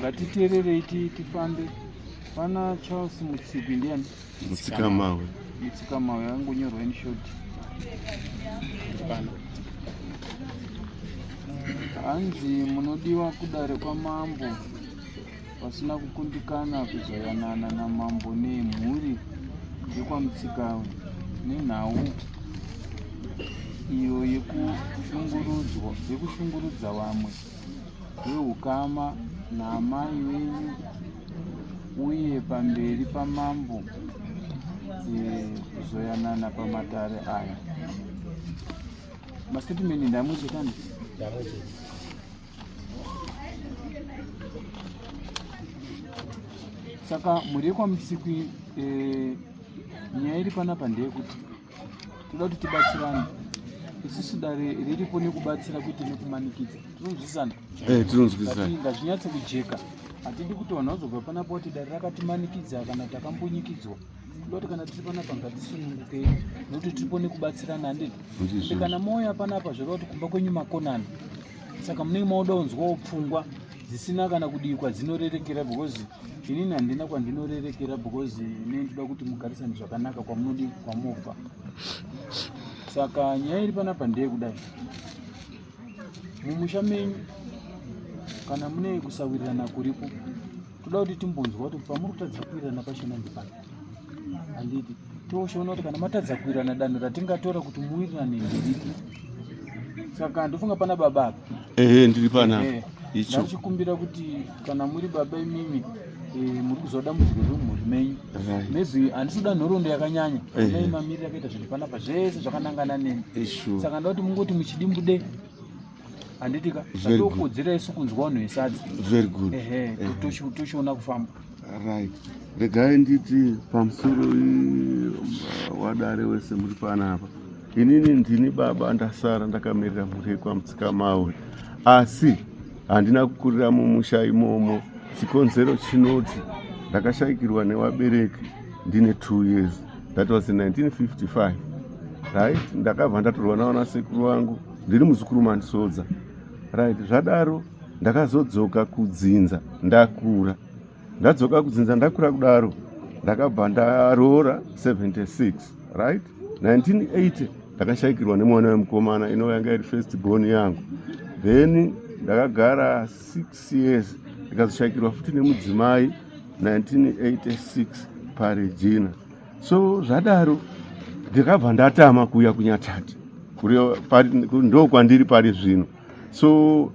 ngatiteererei tifambe. Pana Charles Mutsipi ndiani? Mutsikamawe angonyorwa in short. Hanzi munodiwa kudare kwamambo pasina kukundikana kuzoyanana namambo nemhuri yekwaMutsikawe nenhau iyo yekushungurudza vamwe veukama naamai venyu uye pamberi pamambo kuzoyanana pamatare aya. Mastatement ndamuchekani? Saka muri kwaMutsikwi, nyaya iri panapa ndeyekuti toda kuti tibatsirane. Isusu dare riripo nekubatsira kwete nekumanikidza. Tinonzwisana? Tinonzwisana. Ngazvinyatse kujeka. Hatidi kuti vanhu vazobva panapa kuti dare rakatimanikidza kana takambonyikidzwa. Toda kuti kana tiri panapa ngatisunungukei nokuti tiripo nekubatsirana handiti. Kana mauya panapa zvoreva kuti kumba kwenyu makonana. Saka munenge maudaunzwawo pfungwa dzisina kana kudikwa dzinorerekera because inini handina kwandinorerekera because ine ndoda kuti mugarisane zvakanaka kwamunodi kwamobva. Saka nyaya iri panapa ndeyekudai. Mumusha menyu kana mune kusawirirana kuripo, toda kuti timbonzwa kuti pamuri kutadza kuwirirana pachona ndipani. Handiti toshoona kuti kana matadza kuwirirana danho ratingatora kuti muwirirane ndiriti. Saka ndofunga pana baba apa. Ndiri pana. Ndachikumbira kuti kana muri baba imimi muri kuzoda muzwe rumhuri menyu. Maybe handisuda nhoroondo yakanyanya. Nei mamiriro akaita zviri panapa zvese zvakanangana neni. Saka ndoda kuti mungoti muchidimbude. Handitika tokodzera isu kunzwa vanhu vesadza. Very good. Toshiona kufamba. Right. Regai nditi pamusoro wadare wese muri panapa. Inini ndini baba ndasara ndakamirira mhuri yekwaMutsikamawe. Asi handina kukurira mumusha imomo. Chikonzero chinoti ndakashayikirwa nevabereki ndine 2 years. That was in 1955. Right? Ndakabva ndatorwa navana sekuru vangu ndiri muzukuru mandisodza. Right? Zvadaro ndakazodzoka kudzinza ndakura. Ndadzoka kudzinza ndakura kudaro ndakabva ndaroora 76. Right? 1980 ndakashayikirwa nemwana wemukomana inova yanga iri first born yangu. Then ndakagara 6 years ndikazoshayikirwa futi nemudzimai 1986 paRegina. So zvadaro ndikabva ndatama kuuya kuNyatati ndo kwandiri pari zvino. So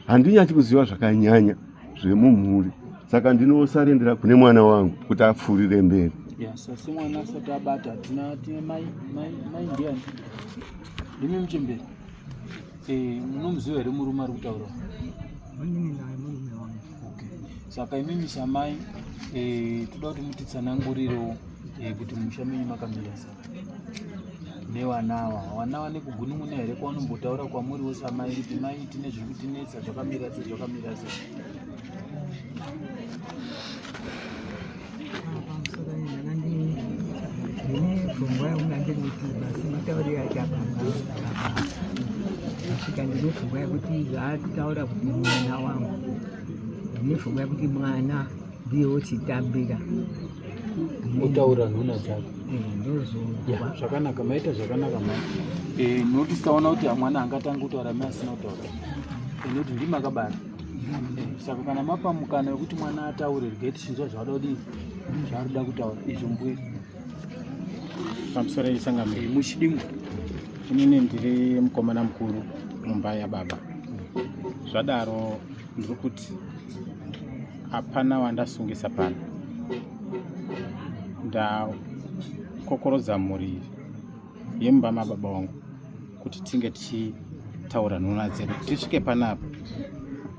handinyachi kuziva zvakanyanya zvemumhuri, saka ndinosarendera kune mwana wangu kuti apfuurire mberi. Sasi mwana asati abata tine mai ndiani? Ndimi Muchemberi. Munomuziva here murume ari kutaura? Saka imimi samai toda kuti mutitsanangurirewo kuti musha menyu makamira sei nevana ava nekugunun'una here kwavanombotaura kwamuriwo samai kuti mai tine zviri kutinetsa zvakamira sei. Pfungwa yaunandinoti basi matauriro asvika ndine pfungwa yekuti zvaataura kuti mwana wangu, ndine pfungwa yekuti mwana ndiyewo chitambira. Otaura nhuna dzake. Ndozozwa. Zvakanaka, maita zvakanaka mai. Noti taona kuti mwana angatanga kutaura mai asina kutaura. Noti ndimakabara. Saka kana mapamukana wekuti mwana ataure regeti chinzwa zvavada kudii zvaarikuda kutaura izvo mbwiri. Pamusoro isangamiro muchidimbu. Inini ndiri mukomana mukuru mumba yababa. Zvadaro ndiri kuti hapana wandasungisa pano. Ndakokorodza mhuri yemba mababa wangu kuti tinge tichitaura nhuna dzedu tisvike panapa.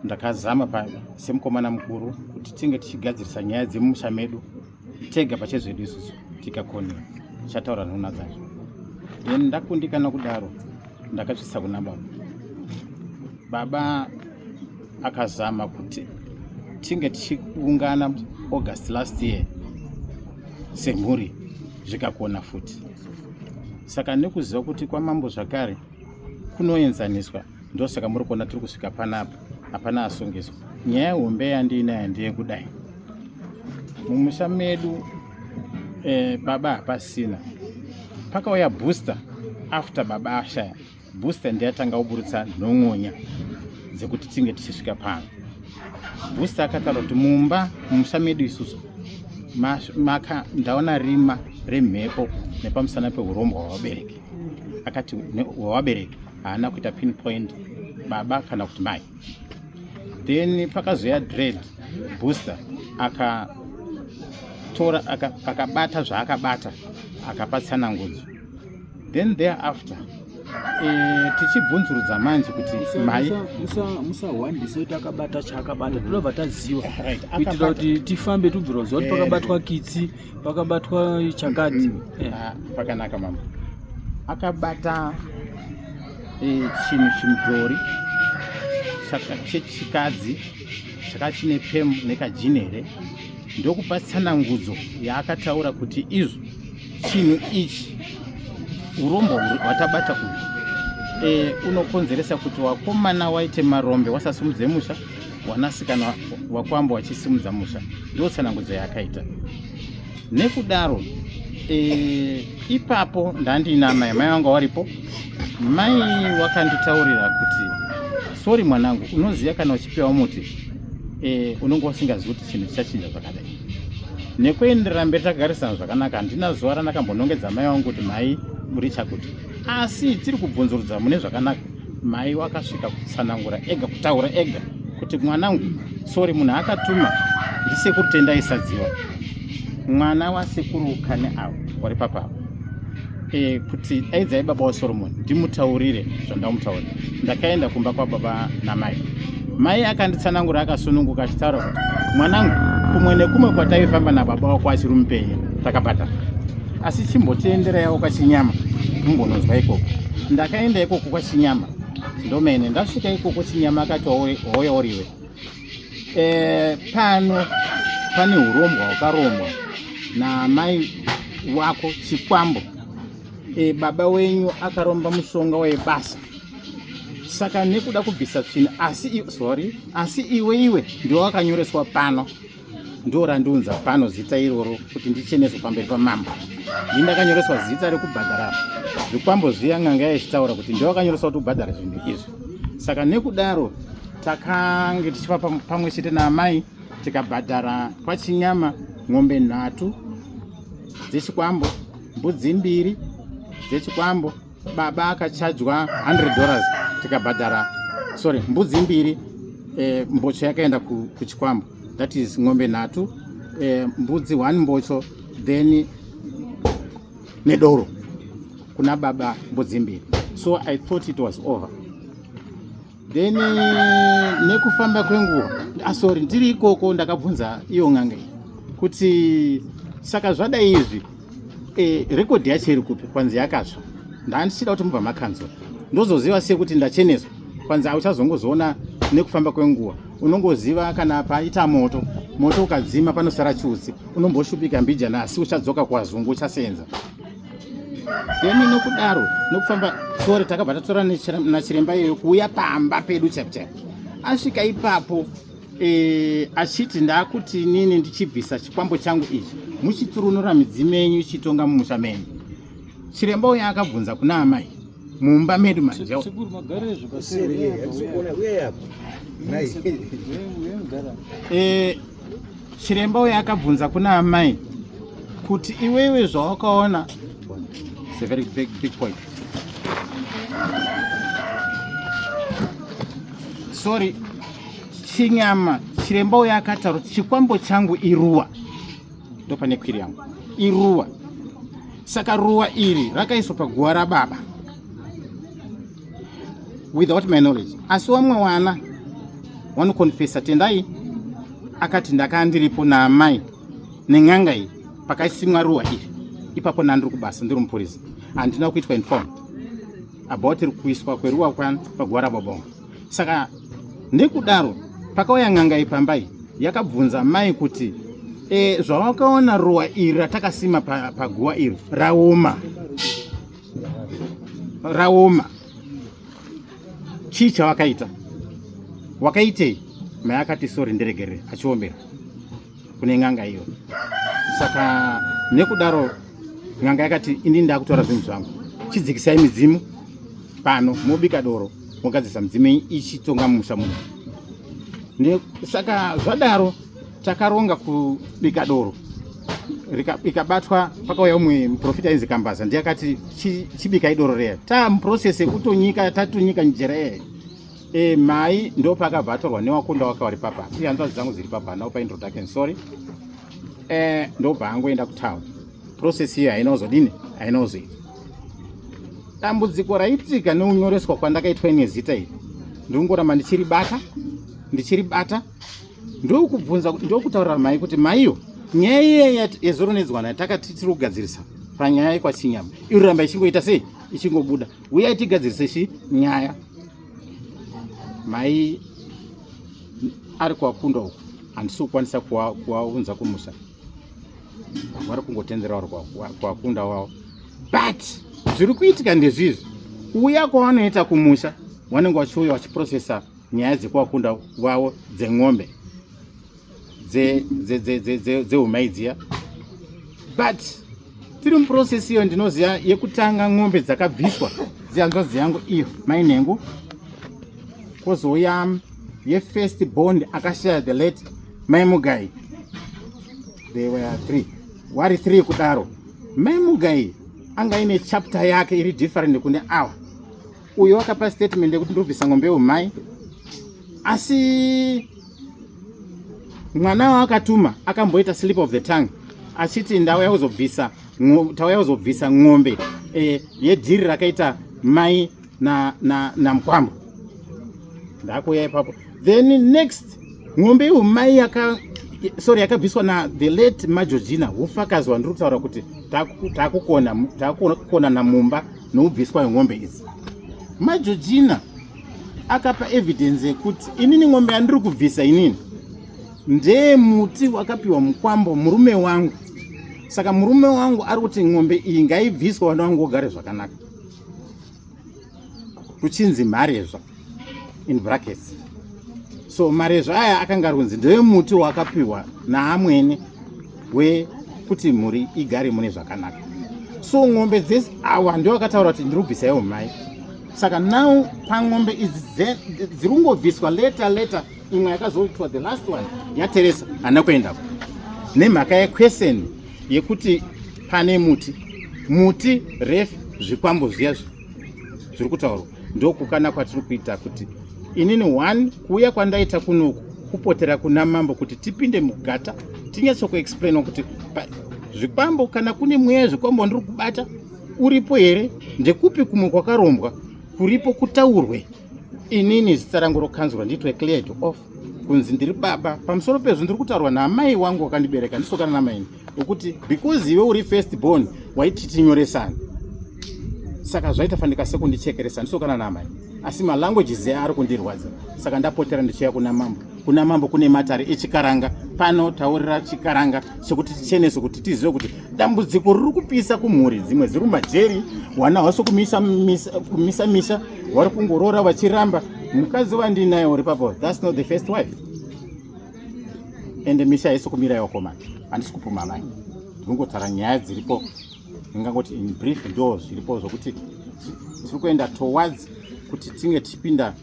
Ndakazama semukomana mukuru kuti tinge tichigadzirisa nyaya dzemumusha medu tega pachezvedu isusu tikakonera tichataura nhuna dzacho. Ndakundikana kudaro ndakatsvisa kuna baba. Baba akazama kuti tinge tichiungana August last year semhuri zvikakona futi. Saka nekuziva kuti kwamambo zvakare kunoenzaniswa, ndosaka muri kuona tiri kusvika panapa hapana asungiswa. nyaya hombe yandinayo ndeyekudai. Mumusha medu baba hapasina. Pakauya booster after baba ashaya. Booster ndeyatanga kuburutsa nhongonya dzekuti tinge tichisvika pano. Booster akataura kuti mumba mumusha medu isusu ndaona rima remhepo nepamusana peurombo hwawabereki. Akati hwawabereki haana kuita pinpoint baba kana kuti mai. Then pakazoya dread booster akabata zvaakabata akapatsana ngudzo. Then thereafter tichibvunzurudza manje kuti mai musahwandisa kuti akabata chaakabata tinobva taziva kuitira kuti tifambe tubvira kuziva kuti pakabatwa kitsi pakabatwa chakati. Pakanaka mama. Akabata chinhu chimudhori chechikadzi chakachine pemu nekajinhere ndokupatsana ngudzo yaakataura kuti izvo chinhu ichi urombo hwatabata uyu unokonzeresa kuti wakomana waite marombe wasasimudze musha, wanasikana wakwamba wachisimudza musha. Ndo tsanangudzo yaakaita. Nekudaro ipapo ndandina mai vangu waripo. Mai wakanditaurira kuti sorry mwanangu, unoziva kana uchipiwa muti unonge usingazivi kuti chinhu chichachinja zvakadai. Nekuenderera mberi takagarisana zvakanaka. Handina zuva randakambonongedza mai vangu kuti mai muri chakuti, asi tiri kubvunzurudza mune zvakanaka. Mai wakasvika kutsanangura ega, kutaura ega kuti mwanangu sorry, munhu akatuma ndisekuru tendaisadziwa, mwana wasekuru kane avo wari papapo, kuti aidzai baba waSoromon ndimutaurire zvandamutaurira. Ndakaenda kumba kwababa namai. Mai akanditsanangura akasununguka achitaura kuti mwanangu, kumwe nekumwe kwataifamba nababa wako achiri mupenyu takabata, asi chimbotienderaiwo kwaChinyama mumbononzwa ikoko. Ndakaenda ikoko kwaChinyama ndomene. Ndasvika ikoko Chinyama akati hoya uriwe, pano pane urombo hwakarombwa namai wako Chikwambo. Baba wenyu akaromba mushonga webasa, saka nekuda kubvisa tsvina, asi iwe ndio wakanyoreswa pano. Ndo randiunza pano zita iroro kuti ndicheneswe pamberi pamama. Ndakanyoreswa zita rekubhadhara Zvikwambo zviya ng'anga yachitaura kuti ndio wakanyoreswa kuti ubhadhara zvinhu izvi. Saka nekudaro takange tichiva pamwe chete namai tikabhadhara kwaChinyama ng'ombe 3 dzeChikwambo, mbudzi 2 dzeChikwambo. Baba akachajwa $100 tikabhadhara, mbudzi 2, mbocho yakaenda kuChikwambo, that is ng'ombe 3, mbudzi 1 mbocho, then nedoro kuna baba mbudzi 2. So I thought it was over. Then nekufamba kwenguva, ndiri ikoko ndakabvunza iyo ng'anga kuti saka zvada izvi rekodhi yacho iri kupi, kwanzi yakatsva. Ndandichida kuti mubva makanzura ndozoziva sekuti ndacheneswa. Kwanzi auchazongozoona nekufamba kwenguva, unongoziva kana paita moto ukadzima panosara chiutsi, unomboshupika mbijana, asi uchadzoka kuwazungu uchasenza. Then nokudaro nokufamba takabva tatora nachiremba iyoyo kuuya pamba pedu chaipo. Asvika ipapo achiti ndakuti nini ndichibvisa chikwambo changu ichi muchiturunura midzi menyu chitonga mumusha menyu. Chiremba uyo akabvunza kuna amai mumba medu manje. Chiremba uyo akabvunza kuna amai kuti iwewe zvawakaona. It's a very big point. Chinyama, chiremba uyo akataura chikwambo changu iruwa. Ndo pane kwiri yangu. Iruwa. Saka ruwa iri rakaiswa paguwa rababa without my knowledge. Asi wamwe wana wanokonfesa tendai akati ndakandiripo naamai neng'anga iyi pakasimwa ruwa iri. Ipapo nandiri kubasa ndiri mupurisa, handina kuitwa informed about kuiswa kweruwa kwanu paguwa rababongo. Saka nekudaro pakauya ng'anga ipambai yakabvunza mai kuti zvawakaona ruwa iri ratakasima paguwa iri raoma. Chii chawakaita? Wakaitei? mai akati sori ndiregerere achiombera kune ng'anga iyo. Saka nekudaro ng'anga yakati ini ndakutora zvinhu zvangu, chidzikisai midzimu pano mobika doro mogadzisa midzimu ichitonga mumusha muno. Saka zvadaro takaronga kubika doro rikabatwa, pakauya umwe muprofita ainzi Kambaza ndiye akati chibikai doro reya muprocess yekutonyika tatonyika njira yeya. Mai ndo pakabvatorwa newakunda waka wari papa hanzvadzi dzangu dziri papa nawo paintroduction sorry. Ndobva angoenda kutown. Process iyi haina kuzodini, haina kuzoita. Dambudziko raitika neunyoreswa kwandakaitwa nezita iri ndingoramba ndichiribata ndokubvunza ndokutaurira mai kuti maiyo nyaya iyeya yezoronidzwa nayo takati tiri kugadzirisa panyaya yekwachinyama iri ramba ichingoita sei ichingobuda uyai tigadzirise nyaya. Mai ari kuwakunda uku handisi kukwanisa kuvaunza kumusha, vari kungotenzera vari kuwakunda wavo, but zviri kuitika ndezvizvi uya kwavanoita kumusha vanenge vachiuya vachiprocessa nyaya dzekuwakunda wavo dzeng'ombe dzeumai dziya, but tiri muprocess iyo ndinoziva yekutanga ng'ombe dzakabviswa dzihanzvadzi yangu iyo mainhengu, kozouya yefirst bond akashaya the late Mai Mugai. They were 3 wari 3 kudaro. Mai Mugai anga ine chapter yake iri different kune awa. Uyo wakapa statement yekuti ndobvisa ng'ombe umai, asi mwana waakatuma akamboita slip of the tongue achiti ndauya kuzobvisa ng'ombe yedhiri rakaita mai na Mkwambo. Ndakuya ipapo. Then next ng'ombe umai yakabviswa na the late Majorgina hufakazwa ndiri kutaura kuti takukona namumba noubviswa yeng'ombe idzi. Majorgina akapa evidence yekuti inini ng'ombe yandiri kubvisa inini ndee muti wakapiwa Mkwambo murume wangu. Saka murume wangu ari kuti ng'ombe iyi ngaibviswa wana wangu ogare zvakanaka, kuchinzi mharezva in brackets. So marezva aya akanga runzi ndewe muti wakapiwa naamwene wekuti mhuri igare mune zvakanaka. So ng'ombe dzese awa ndio akataura kuti ndiri kubvisa iwo mai. Saka now pang'ombe idzi dziri kungobviswa leta imwe yakazoitwa the last one yateresa hana kuendapo nemhaka yequestion yekuti pane muti ref zvikwambo zviya zviri kutaurwa ndokukana kwatiri kuita kuti inini 1 kuuya kwandaita kunoku kupotera kuna mambo kuti tipinde mugata tinyatsokuexplainwa kuti zvikwambo kana kune mweya zvikwambo ndiri kubata uripo here, ndekupi kumwe kwakarombwa kuripo kutaurwe. Inini zita rangu rokanzwa nditwe cleared off kunzi ndiri baba, pamusoro pezvo ndiri kutaurwa naamai wangu wakandibereka ndisokana namaini ukuti because iwe uri first born waiti tinyoresana. Saka zvaita fanika sekundichekeresa ndisokana namai, asi malanguages ari kundirwadza. Saka ndapotera ndichiya kuna mambo kune matare echikaranga pano taurira chikaranga chekuti ticheneso kuti tizive kuti dambudziko riri kupisa kumhuri dzimwe dziri mumajeri wana haso kumisa misha vari kungorora vachiramba mukadzi wandinaye uri papo. That's not the first wife. Ende misha haisi kumira yakomana, handisi kupuma mai, ndinongotaura nyaya dziripo. Ndingangoti in brief ndo zviripo zvokuti tiri kuenda towards kuti tinge tichipinda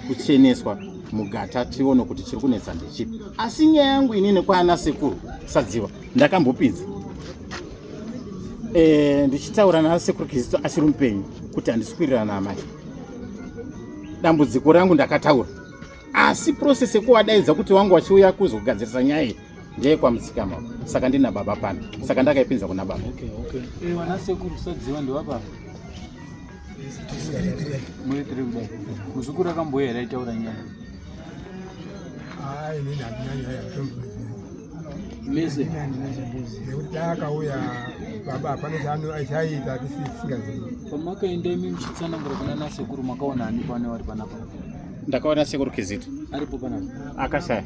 kucheneswa mugata tione kuti chiri kunetsa ndechipi. Asi nyaya yangu inini kwaana sekuru sadziwa ndakambopinza ndichitaura nasekuru Kizito achiri mupenyu kuti handisi kuwirirana namai. Dambudziko rangu ndakataura, asi process yekuwadaidza kuti wangu wachiuya kuzogadzirisa nyaya iyi ndeye kwaMutsikama. Saka ndina baba pano, saka ndakaipinza kuna baba. Okay. Wana sekuru sadziwa ndewapa muri tiri kudai muzukuru akamboya here aitaura nyaya mese nekuti akauya baba pane chaita tisingazivi. pamakaenda imi muchitsanangura kuna nasekuru makaona ani pane wari panapa? Ndakaona sekuru Kizito aripo panapa akashaya,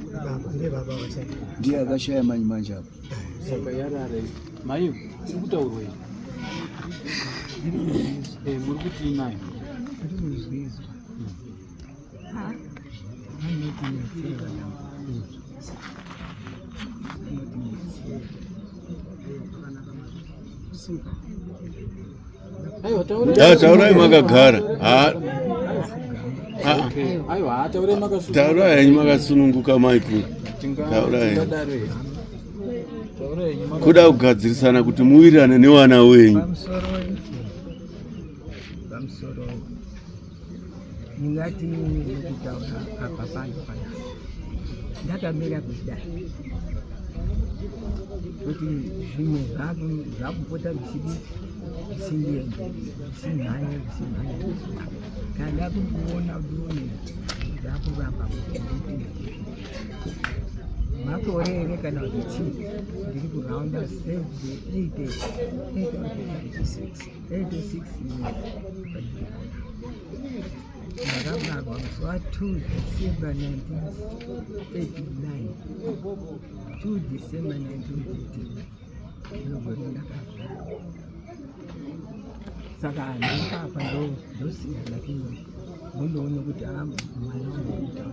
ndiye akashaya manje apa. saka yarara maiyo tiri kutaurwa iyi muri kuti inayo Anoti Aiwa Taurai makagara. aiwa taurai makasununguka. Taurai henyu makasununguka maikuru. Taurai. Kuda kugadzirisana kuti muwirirane nevana wenyu. Pamusoro ndingati nekutaura apa pano ndakamira kudai kuti zvimwe zvakupota zvisinhanya kada kuona kuti zvakuramba kuti makore ere kana kuti chii ndiri kuraunda 86 ndakabarwa musi wa2 December 1939 2 December 1939 ndinogona ndakazvarwa. Saka ndakapa ndosiya, lakini mundoona kuti mwana unoita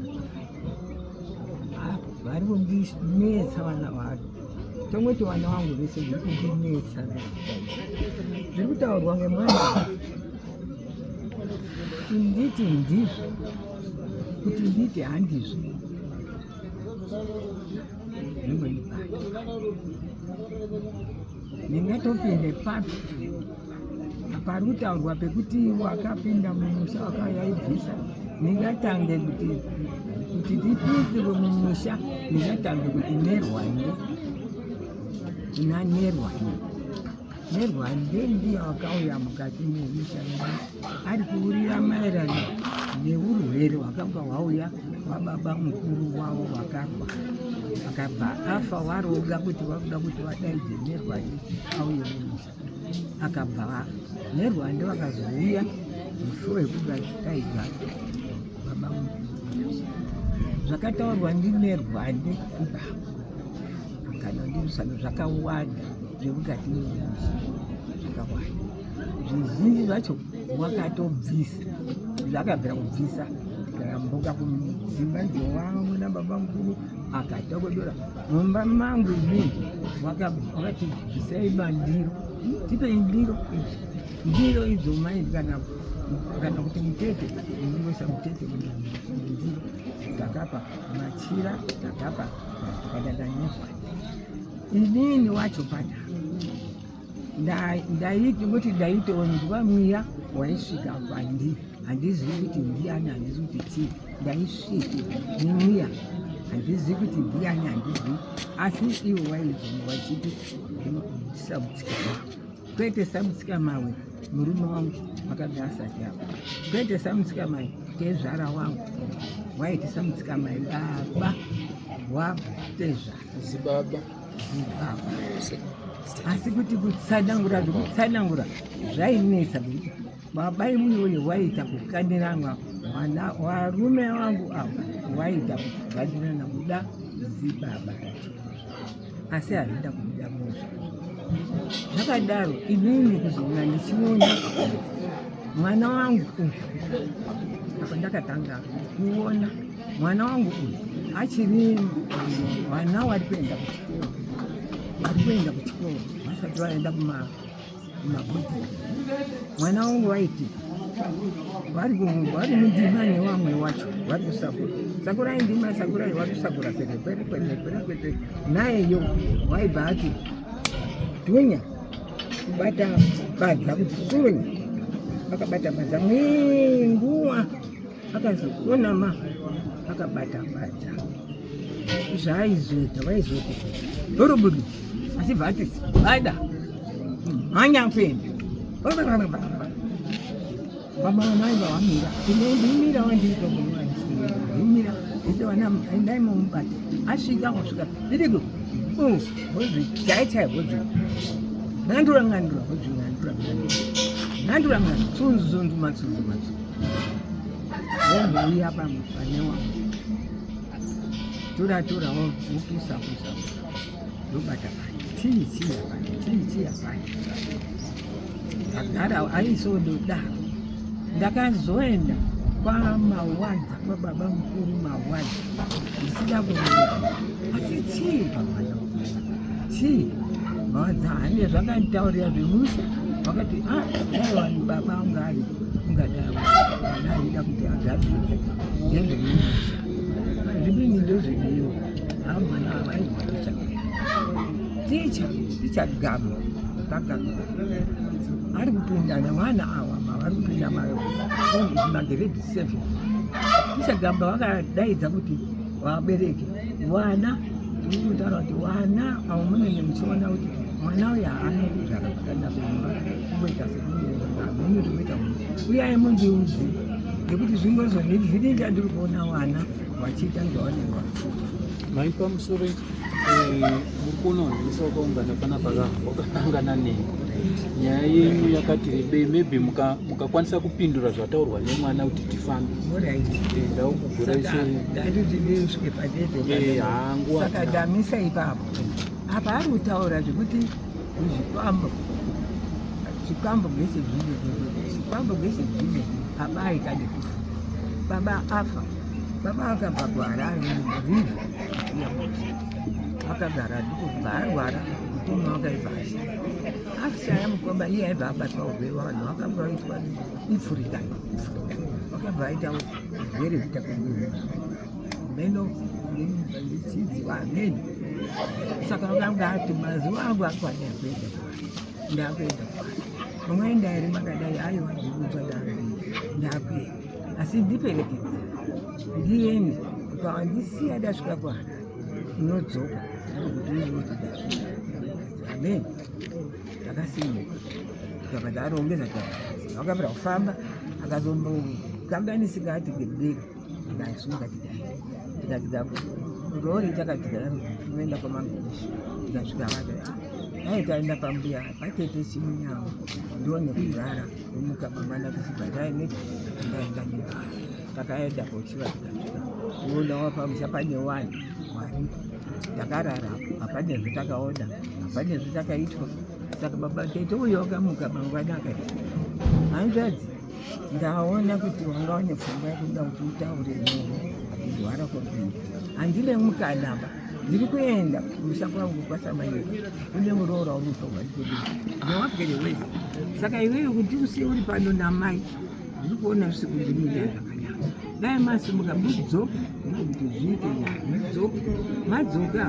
vari kundinetsa vana vacho. Tomweti vana vangu vese zviri kundinetsa, zviri kutaurwa ngemwana kuti nditi ndizvo, kuti nditi handizvo. Rimweni pacho ndingatopinde papi pari kutaurwa pekuti wakapinda mumusha wakayaibvisa, ndingatange kuti ndipindirwe mumusha, ndingatange kuti nerwande nerwande ndiye wakauya mukati memusha ari kuurira maererano neurwere hwakanga hwauya wababa mukuru wavo wakarwara, akabva afa waroga kuti vakuda kuti vadaidze nerwande auye mumusha. Akabva nerwande vakazouya musi wekugadzikaidza baba mukuru. Zvakataurwa ndinerwande ibaba kana ndizvisano zvakawanda zvemukati memusha, zvakawanda. Zvizhinji zvacho wakatobvisa, zvakabvira kubvisa tikamboka kudzimba dzewamwe nababa mukuru akatokodora mumba mangu inini wakati bvisai bandiro, tipei ndiro idzo mai kana kuti mutete ndinoisa mutete mundiro, takapa machira, takapa tikadada nerwande. Inini wacho pana ndaiti kuti ndaitowo nguva mwiya waisvika kwandiri, handizivi kuti ndiani, handizivi kuti chii, ndaisvike nemwiya handizivi kuti ndiani, handizivi, asi iwo waizonga wachiti samutsika mawe, kwete samutsika mawe murume wangu wakanga asati apa, kwete samutsika mawe tezvara wangu waiti samutsika mawe baba watezvara Zibaba. Asi kuti kutsanangura zvainetsa, kuti baba imuyoyo waita kukandirana, mwana warume wangu ava waita kukandirana kuda zibaba, asi hazvida kubuda mozvo. Zvakadaro inini kuzonga ndichiona mwana wangu uyu, apa ndakatanga kuona mwana wangu uyu achiri mwana wari kuenda kuchikoro, vasati vaenda kumabhodhi. Mwana wangu waiti vari mundima newamwe wacho vari kusakura, sakurai ndima, sakurai, vari kusakura kwete nayeyo waibva ati dhunya kubata badza, kuti surunya akabata badza mwenguwa, akazoonama akabata badza. Zvaizoita vaizoti burubudu, asi bvati bada mhanya kuenda vamai vawamira ndimira wandiritomira ndai mumubata asvika kusvika ndirigo bhodzi chaichai bhodzi ngandura tsunzu matsunzu womboiya panewa tura wopusa ndobata chii hapana. Agara aisododaro, ndakazoenda kwamawadza kwababa mukuru mawadza zvisina kumira asi chii pamwana chii mawadza hane zvakanditaurira zvemusha vakati daiwa baba angu ari ungadaro ana aida kuti agadzike ndenge mumusha zvimweni ndozviriyo amwana avaigwaisha ticha gama pakagama ari kupinda nevana ava mavari kupinda magrade 7 tichagamba vakadaidza kuti vabereki vana kutaura kuti vana avo munenge muchiona kuti mwana uyu haana kugara pakanaka kungoita semunhu toita uyai mundiudzi ngekuti zvingozonivhiringa ndiri kuona vana vachiita ngevanenge mai pamusoro muri kuona vanhuvese vakaungana panapa vakanangana nei nyaya yenyu yakati rebei maybe mukakwanisa kupindura zvataurwa nemwana kuti tifambe ndaukugura ndanditi ndisvike padedesaka ndamisa ipapo apa ari kutaura zvekuti zvikwambo zvese zvine baba aikade kufa baba afa baba akabva kuharare rivi akagara ndikubva arwara mukoma wakaivhasha akishaya mukomba iye aibva abatwa urwere vanhu vakabva vaitwa ifurikani vakabva aita urwere kuita kwemene meno ndichidzi vameni saka vakanga ati mazuva angu akwana ekuenda ndakuenda mumwenda here makadai aiwa ndikutsva ndakuenda asi ndiperekedza ndiende ukawandisiya dasvika kuhana unodzoka kuti amen takasimuka takati arongeza vakapera kufamba akazombokanganisika ati gebeka ndaisunga tikati rori takati unoenda kwamagoshi tikasvika aitaenda pambuya patete chimunyango ndone kurara omuka mangwana kusibharaine ndaenda negara takaenda kochiva tikasvika kuona wapamusha pane wani waripo takarara hapane zvatakaona hapane zvatakaitwa saka baba tete uyo wakamuka mangwana akati hanzvadzi ndaona kuti wanga une pfungwa yekuda kuti utaure neni kurwara kwopinda handine mukanaba ndiri kuenda kumusha kwangu kwasamanyika kune muroora unotorwa ndewapwere wese saka iweyo kuti usiye uri pano namai ndiri kuona zvisi kundimira zvakanaka dai masimuka mudzoka ndikuti zviite mudzoka madzoka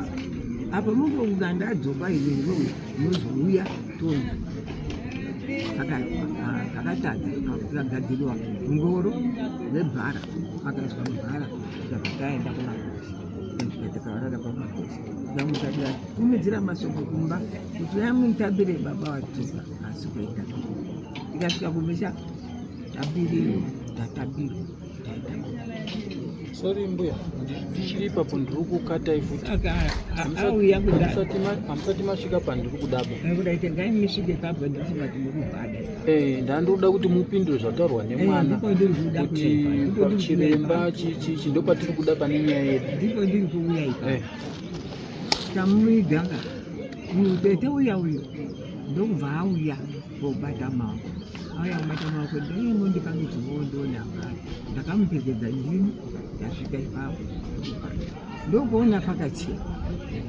apa mungounga ndadzoka iwewe munozouya toni kakatadza kakagadziriwa ngoro webhara akaiswa mubhara takataenda kumagoshi tikavarara pamagoshi damukadira kumidzira masoko kumba kuti yamutambire baba wadzoka asi kuita tikasvika kumisha tabiriro tatabiro sori mbuya ndichiri ipapo ndiri kukatai futi saka auya hamusati masvika pandiri kudaba kudaite ngai misvike papo ndifunga kuti murubhada ndandoda kuti mupindure zvataurwa nemwana kuti chiremba chichi ndo patiri kuda pane nyaya yedu ndipo ndiri kuuya ipapo tamuiganga uyu tete uya uyu ndokubva auya kobata maoko auya kubata maoko ndemondipangizivondonamba ndakamupfekedza ndini ndasvika ipapo ndokuona pakachena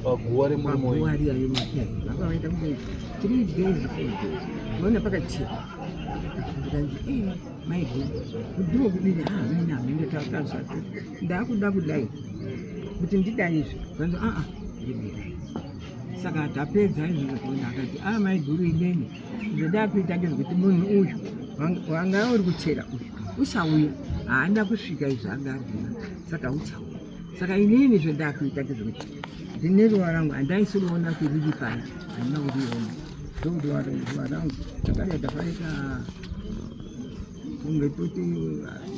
paguwa paguwa riya remakei vakavaita kunge 3 days 4 days ndoona pakachena ndikanzi maigona kudhiro kudini hamendetatasati ndakuda kudai kuti ndidaizve kanzi ndibidai saka tapedza izvozvo kuona akati maiguru ineni ndoda kuita ngezvekuti munhu uyu wanga uri kuchera uyu uchauya haana kusvika izvo anga arina saka uchauya saka inini zvendakuita ngezvekuti ndine ruva rangu handaisiriona kuti riri pai handina kuriona ndokuti ruva rangu takada tafaita kunge toti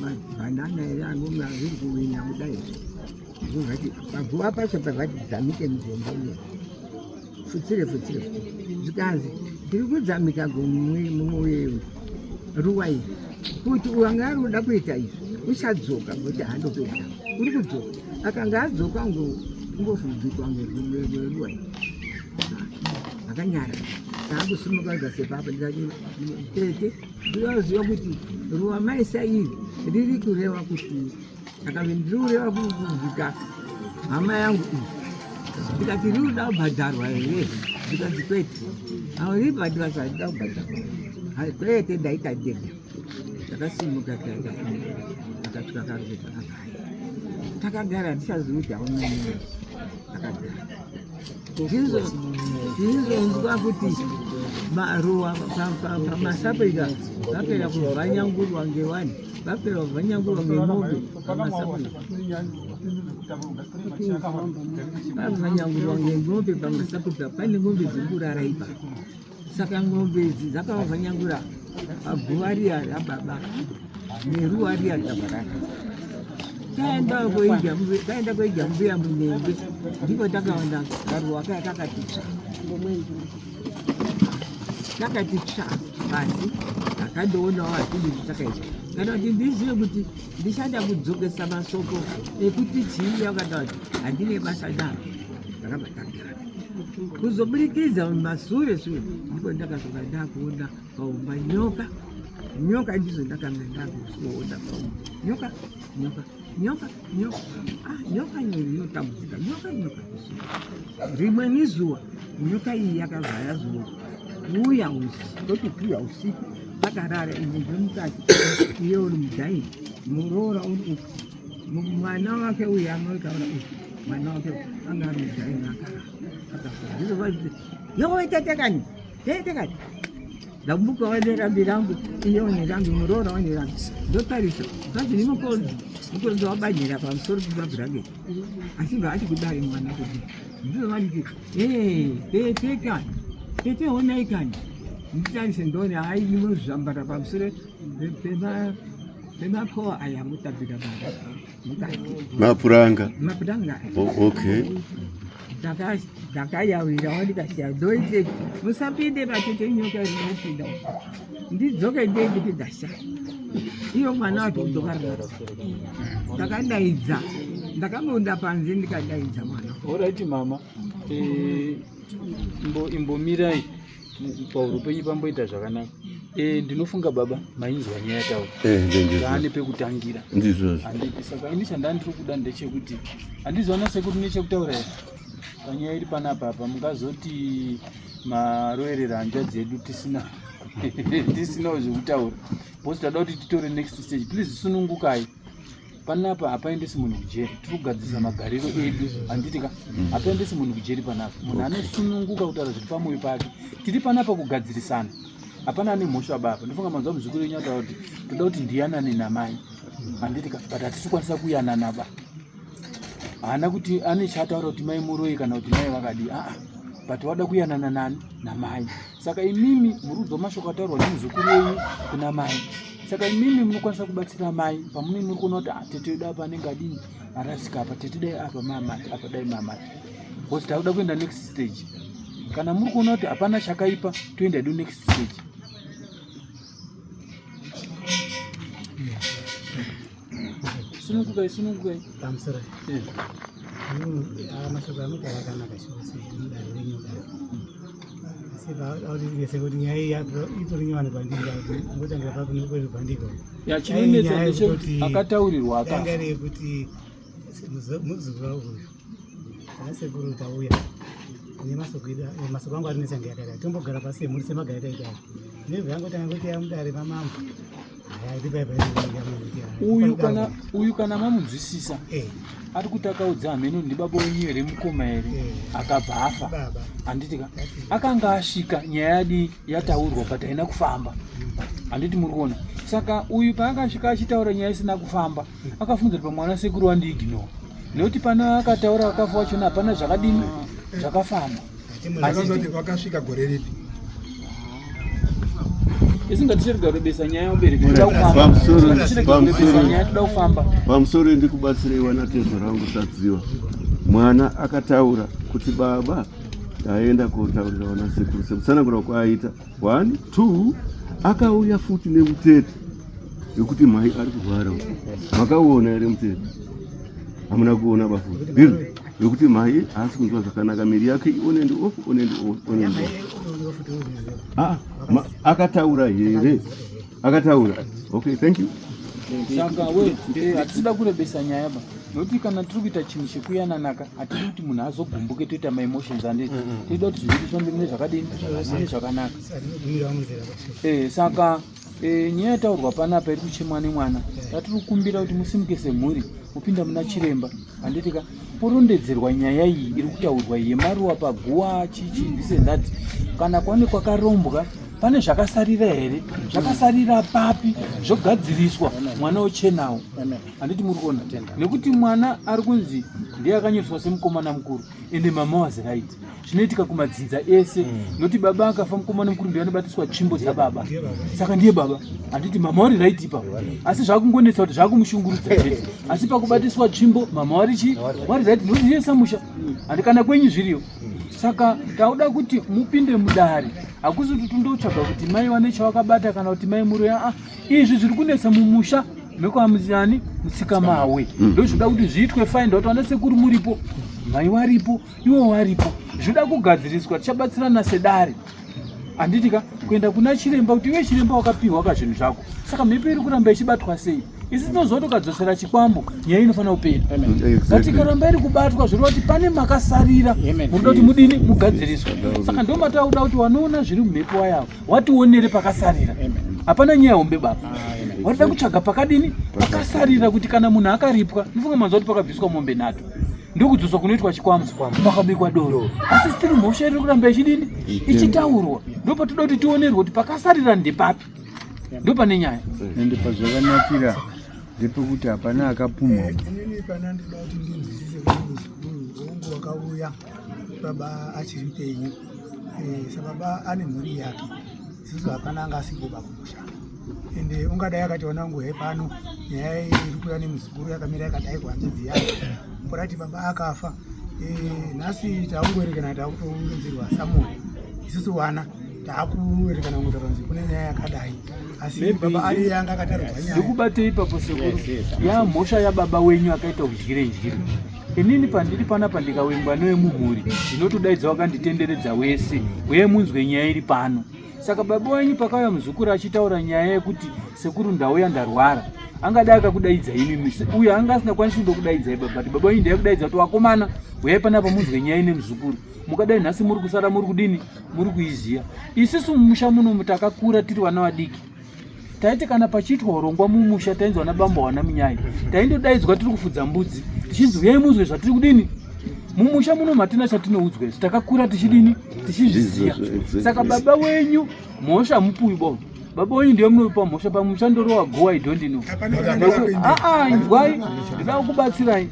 mabhanana ere anomwe azviri kuwinya kudai zvozvati paguva pacho pavati dzamike muzombo uye futsire zvikanzi ndiri kudzamika mumwe ruwa iri kuti wanga ari kuda kuita izvi uchadzoka kuti handopedza uri kudzoka akanga adzoka ungofudzikwa ngeruwa iri akanyara ndakusumukadza sepapa ndikati tete ndinoziva kuti ruwa maisa iri riri kureva kuti akave ndiri kureva kuvhika hama yangu iyi ndikati rinoda kubhadharwa here ndikati kwete auribhadhira sandida kubhadharwa kwete ndaita ndega ndakasimuka akasvika karubeta takagara ndisazivi kuti aunanyaya takagara ndizonzwa kuti maruwa pamasapeda vapera kuvhanyangurwa ngewani vapera kuvhanyangurwa ngemombe pamasapeda vavhanyangurwa ngemombe pamasapeda pane mombe dzingurara ipapo saka ng'ombe idzi dzakavhanyangura paguva riya rababa neruwa riya tabaraka taenda koidya mbuya munenge ndiko takaona karuwa kaya kakati tsva pasi akandoonawo atindi takaita kana kuti ndizive kuti ndichada kudzokesa masoko ekuti chii yakata kuti handine basa naro ndakabatagara kuzoburikidza masure ndipo ndakazoka ndakuona paumba nyoka ndizo ndakanga ndakuona paumba nyoka inotambudzika nyoka rimwe nizuva nyoka iyi yakavhaya zuva uya totipiwa usiku takarara ine ndemukati iye uri mudhaini muroora uri uku mwana wake uyu anotaura uku mwana wake anga ari mudhaini akarara yowe tetekani ndambuka wane rambi rangu iye one rangu muroora wane rangu ndotarisa kazi nimukonzi wabanyira pamusoro pebhabhurangeti asinga achikudari mwana kuti ndizovaniti tete honai kani nditarise ndone hai nimozvambara pamusoro pemakowa aya mutapira mukati mapuranga okay ndakayawira wandikasiya ndoiteki musapinde patete nyoka rinopinda ndidzoke ndenditi ndashaya iyo mwana wacho kudokarara ndakadaidza ndakamunda panze ndikadaidza mwana oraiti mama imbomirai pauro penyu pamboita zvakanaka ndinofunga baba mainzwa nyaya taura ane pekutangira handiti saka ini chandandiri kuda ndechekuti handizoona sekuti nechekutaura here panyaya iri panapapa mungazoti maroerera hanja dzedu tisinawo zvekutaura bhosi tada kuti titore next stage please sunungukai panapa hapaendesi munhu kujeri tiri kugadzirisa magariro edu handitika hapaendesi munhu kujeri panapa munhu anosununguka kutaura zviri pamwoyo pake tiri panapa kugadzirisana hapana ane mhosva baba ndofunga manzwa muzukuru wenyu ataura kuti toda kuti ndiyanane namai handitika but hatisi kwanisa kuyanana ba haana kuti ane chataura kuti mai muroi kana kuti mai vakadi but wada kuyanana nani namai saka imimi muri kudzwa mashoko ataurwa nemuzukuru wenyu kuna mai saka imimi munokwanisa kubatsira mai pamunenge muri kuona kuti tete wedu apa anenge adini arasika apa tete dai apa mamati apa dai mamati bcause takuda kuenda next stage kana muri kuona kuti hapana chakaipa toenda hedu next stage sunungukai pamusoro mashoko anogara akanaka shoseimudanho renyoka sekuti nyaya iyi itori nyowani pandiri ngotangira pakunekwezvibhandiko chinonetsa ndechekuti akataurirwa akanga rekuti muzuva uyu ana sekuru tauya nemasoko angu arinetsa ngeyakadai tombogara pasi muri semagara taidai nebva yangotanga kuti yamudare mamambo uyu kana mamunzwisisa ari kuti akaudza hameno ndibaba wenyu here mukoma here akabva afa handitika akanga asvika nyaya yadi yataurwa but haina kufamba handiti muri kuona saka uyu paakasvika achitaura nyaya isina kufamba akafunzira pamwana sekuru wandiignore nekuti pana akataura akafa wachona hapana zvakadini zvakafamba vakasvika gore ripi isingatichirigarebesa nyaya ubereki toda kufamba pamusoro ndikubatsirei na tezo rangu sadziwa mwana akataura kuti baba aenda kotaurira wana sekuru sekutsanangura kwaaita 1 2 akauya futi nemutete yekuti mai ari kurwara makaona here mutete hamuna kuona bafuti yekuti mai haasi kunzwa zvakanaka, miri yake onendi ofu onendi onendi akataura here, akataura. Okay, thank you. Saka hatisida kurebesa nyaya ba, nokuti kana tiri kuita chinhu chekuyananaka hatidi kuti munhu azogumbuke toita maemotions anditi, tinoda kuti zviri zvifambe mune zvakadini, mune zvakanaka. Saka nyaya yataurwa panapa iri kuchemwa nemwana, tatiri kukumbira kuti musimuke semhuri mupinda muna chiremba. Handitika porondedzerwa nyaya iyi iri kutaurwa yemaruwa paguwa chichi this and that, kana kwane kwakarombwa pane zvakasarira here, zvakasarira papi zvogadziriswa mwana ochenawo. Handiti muri kuona, nekuti mwana ari kunzi ndiye akanyoreswa semukomana mukuru ende mama was right. Zvinoitika kumadzinza ese, noti baba akafa mukomana mukuru ndiye anobatiswa tsvimbo dzababa, saka ndiye baba. Handiti mama wari right ipapo, asi zvakungonetsa kuti zvakumushungurudza chete, asi pakubatiswa tsvimbo mama wari right, nokuti ndiye samusha. Handi kana kwenyu zviriyo. Saka tauda kuti mupinde mudare, hakusi kuti tundotsvaga kuti mai wane chavakabata kana kuti mai muroya. Izvi zviri kunetsa mumusha mekwamuziani mutsika mawe, ndozvoda kuti zviitwe fine. Ndoti wana sekuru muripo, mai waripo, iwo waripo, zvoda kugadziriswa, tichabatsirana sedare. Handitika kuenda kuna chiremba kuti iwe chiremba wakapiwa ka zvinhu zvako, saka mhepo iri kuramba ichibatwa sei? Isi tinozotokadzosera chikwambo, nyaya inofanira kupera. Ngatikaramba iri kubatwa zvirova kuti pane makasarira, munoda kuti mudini mugadziriswa. Saka ndo matauda kuti wanoona zviri mumhepo wayavo wationere pakasarira. Hapana nyaya hombe baba, warida kutsvaga pakadini pakasarira, kuti kana munhu akaripwa, ndifunga manzwa kuti pakabviswa mombe nato ndokudzoswa kunoitwa chikwambo pakabikwa doro. Asi stiri mhosva iri kuramba ichidini ichitaurwa, ndo patoda kuti tionerwe kuti pakasarira ndepapi, ndo pane nyaya. Ende pazvakanakira ndepekuti hapana akapumwa. Inini pana ndoda kuti ndinzwisise kuti muzukuru wakauya baba achiri mpenyu, sababa ane mhuri yake, isusu hapana anga asingoba kumusha. Ende ungadai akati ona ngohe pano nyaya iri kuuya nemuzukuru yakamira yakadai kuhanzvadzi yake, kurati baba akafa, nhasi takungoerekana takutounzirwa Samuel, isusu wana takuerekana kungotaranzi kune nyaya yakadai, asi baba ari yanga akatarwa nyaya. Ndikubate ipapo sekuru, mhosva yababa wenyu akaita udyire. Inini pandiri panapa ndikawengwa nevemumhuri, ndinotodaidza wakanditenderedza wese, uye munzwe nyaya iri pano. Saka baba wenyu pakauya muzukuru achitaura nyaya yekuti sekuru ndauya ndarwara, angadai akakudaidza imi, uye anga asina kwanisi kundokudaidzai baba, baba wenyu ndiye kudaidza kuti wakomana uyai panapa munzwe nyaya ine muzukuru. Mukadai nhasi muri kusara muri kudini, muri kuiziya. Isusu mumusha muno takakura tiri vana vadiki, taiti kana pachiitwa urongwa mumusha tainzwa nabamba wana munyaya, taindodaidzwa tiri kufudza mbudzi tichinzi uyai munzwe zvatiri kudini mumusha muno, matina chatinoudzwa, takakura tichidini tichizviziya. Saka baba wenyu mhosva mupui bo, baba wenyu ndiye munopa mhosva pamusha, ndorowa go I don't know. Inzwai, ndida kukubatsirai.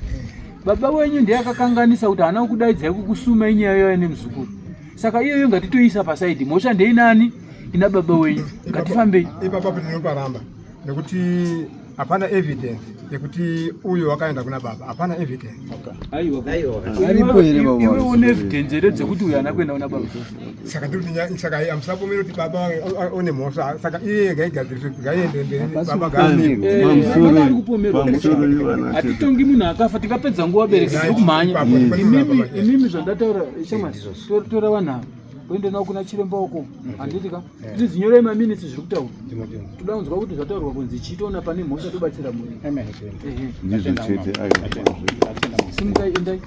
Baba wenyu ndiye akakanganisa kuti hana kukudaidzai kukusuma inyaya yayo nemuzukuru. Saka iyoyo ngatitoisa pasaidi, mhosva ndeinani ina baba wenyu, ngatifambei. Ipapa ndinoparamba nekuti hapana evidence yekuti uyo wakaenda kuna baba, hapana evidence. Aiwa, Aripo here baba. iwe une evidence here dzekuti uyo ana kuenda kuna baba. Saka ndikuti saka amsabomero kuti baba one mhosva, saka iye ngaigadziriswe ngaende mberi baba hatitongi munhu akafa tikapedza nguva bereka tiri kumhanya. Imimi zvandataura shamwari, tora vanhu ava uende navo kuna chiremba uko, handitika tizinyorei maminitsi zviri kutaura, toda kunzwa kuti zvataurwa kunzi chitoona pane mhosva tobatsira muri. Ndizvo chete. Simukai endai.